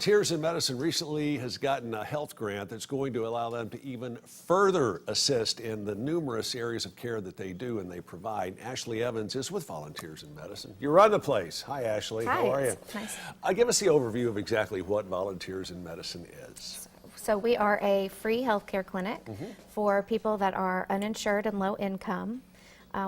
Volunteers in Medicine recently has gotten a health grant that's going to allow them to even further assist in the numerous areas of care that they do and they provide. Ashley Evans is with Volunteers in Medicine. You run the place. Hi, Ashley. Hi, how are you? nice. Give us the overview of exactly what Volunteers in Medicine is. So we are a free healthcare clinic for people that are uninsured and low income.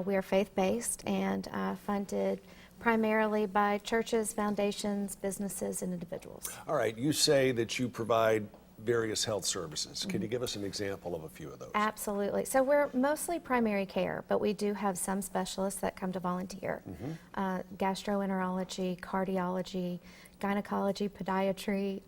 We are faith-based and funded primarily by churches, foundations, businesses, and individuals. All right, you say that you provide various health services. Can you give us an example of a few of those? Absolutely. So we're mostly primary care, but we do have some specialists that come to volunteer. Gastroenterology, cardiology, gynecology, podiatry,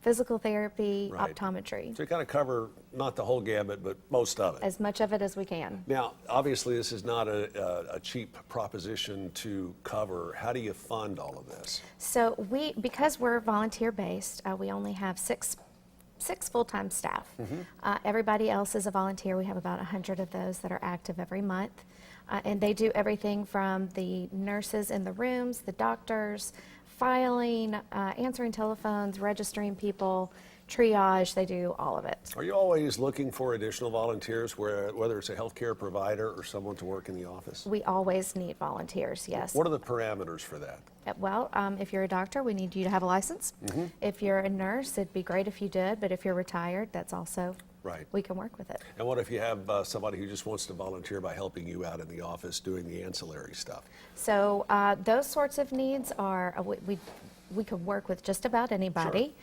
physical therapy, Right. optometry. So you kind of cover not the whole gamut, but most of it. As much of it as we can. Now, obviously, this is not a cheap proposition to cover. How do you fund all of this? So because we're volunteer-based, we only have six full-time staff. Everybody else is a volunteer. We have about 100 of those that are active every month. And they do everything from the nurses in the rooms, the doctors, filing, answering telephones, registering people, triage. They do all of it. Are you always looking for additional volunteers, whether it's a healthcare provider or someone to work in the office? We always need volunteers, yes. What are the parameters for that? Well, if you're a doctor, we need you to have a license. If you're a nurse, it'd be great if you did, but if you're retired, that's also, Right. we can work with it. And what if you have somebody who just wants to volunteer by helping you out in the office doing the ancillary stuff? So those sorts of needs are, we could work with just about anybody.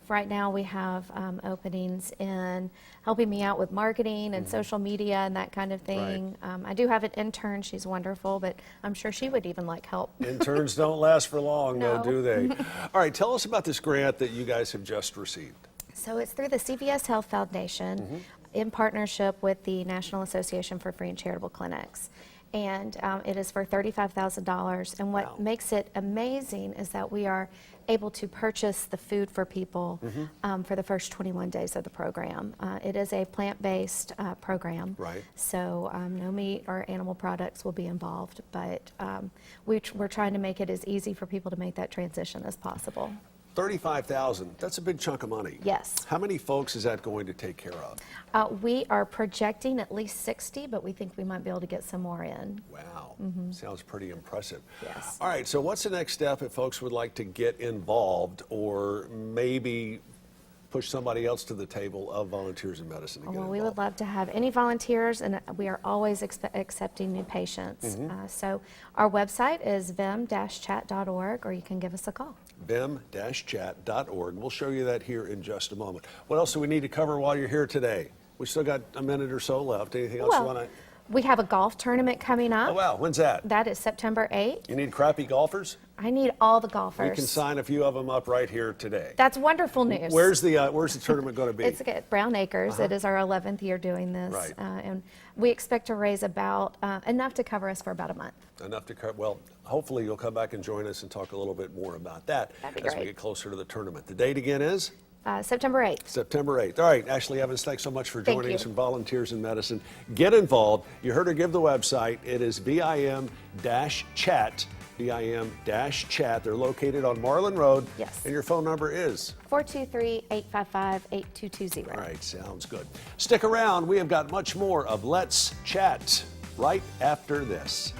Right now we have openings in helping me out with marketing and social media and that kind of thing. I do have an intern. She's wonderful, but I'm sure she would even like help. Interns don't last for long, No. though, do they? All right, tell us about this grant that you guys have just received. So it's through the CVS Health Foundation in partnership with the National Association for Free and Charitable Clinics. And it is for $35,000. And what makes it amazing is that we are able to purchase the food for people for the first 21 days of the program. It is a plant-based program. Right. So no meat or animal products will be involved, but we're trying to make it as easy for people to make that transition as possible. $35,000, that's a big chunk of money. Yes. How many folks is that going to take care of? We are projecting at least 60, but we think we might be able to get some more in. Wow, sounds pretty impressive. Yes. All right, so what's the next step if folks would like to get involved or maybe push somebody else to the table of Volunteers in Medicine to get Well, involved? we would love to have any volunteers, and we are always accepting new patients. So our website is vim-chat.org, or you can give us a call. vim-chat.org. We'll show you that here in just a moment. What else do we need to cover while you're here today? We still got a minute or so left. Anything else you want to? We have a golf tournament coming up. Oh, wow. When's that? That is September 8th. You need crappy golfers? I need all the golfers. We can sign a few of them up right here today. That's wonderful news. Where's the tournament going to be? It's at Brown Acres. It is our 11th year doing this. Right. And we expect to raise about enough to cover us for about a month. Enough to cover. Well, hopefully you'll come back and join us and talk a little bit more about that That'd be as we great. get closer to the tournament. The date again is? September 8th. September 8th. All right, Ashley Evans, thanks so much for Thank joining you. us from Volunteers in Medicine. Get involved. You heard her give the website. It is VIM-chat. VIM-chat. They're located on Marlin Road. Yes. And your phone number is? 423-855-8220. All right, sounds good. Stick around. We have got much more of Let's Chat right after this.